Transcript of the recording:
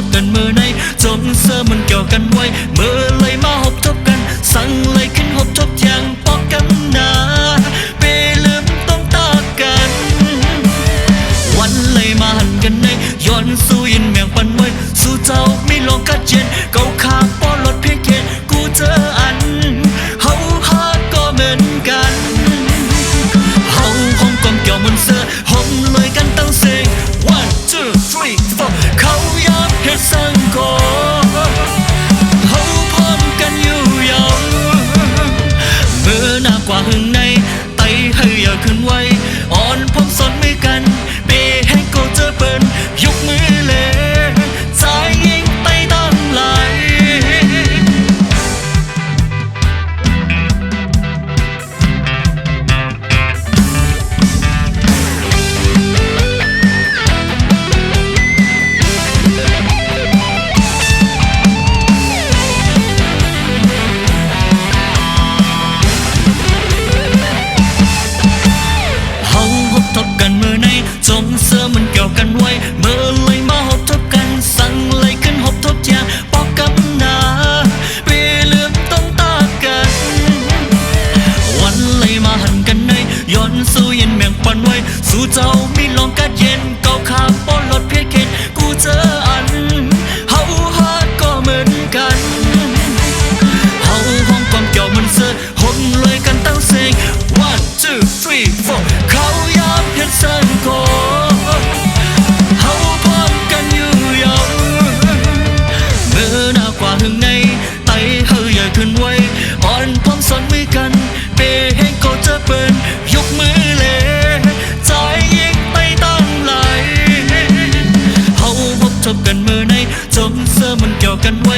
บกันเมื่อไหนจนเสื้อมันเกี่ยวกันไว้เมื่อเลยมาหบทบกันสั่งเลยขึ้นหบทบอย่างปอกกันนาไปลืมต้องตากันวันเลยมาหันกันในย้อนสู้ยินแมงปันไว้สู้เจ้าไม่ลงกัดเย็นเกาขาป้อนรถเพียงเขนกูเจออันเฮาฮาก็เหมือนกันเฮาห้องกองเกี่ยวมันเสื้อห้องเลยกันตั้งเสียง one two three four เขายามเฮ็ดสังโกเฮาพร้อมกันอยู่ยาวเมื่อหน้ากว่าหึงในไตให้อย่าขึ้นไว้อ่อนพร้อมสนไม่กันเปให้กูเจอเปิ้นยกมือเลยใจยิงไตตั้งไหลทบกันเมื่อไหนจงเสื้อมันเกี่ยวกันไว้เมื่อเลยมาหบทบกันสั่งเลยขึ้นหบทบอย่างปอกกำนาไปลืมต้องตากันวันเลยมาหันกันในย้อนสู้เย็นแมงปันไว้สู้เจ้ามีลองกัดเย็นเกาขาป้อนรถเพียงเข็นกูเจออันเฮาฮาก็เหมือนกันเฮาห้องความเกี่ยวมันเสื้อหนเลยกันตั้งเสียง one two three four เขายามเฮ็ดสังโกเฮาพร้อมกันอยู่ยาวเมื่อหน้ากว่าหึงในไตเฮาใหญ่ขึ้นไว้อ่อนพร้อมสนมือกันเปให้เขาเจอเปิ้นยกมือเลยใจยิงไตตั้งไหลเฮาพบทบกันเมื่อไหนจงเสื้อมันเกี่ยวกันไว้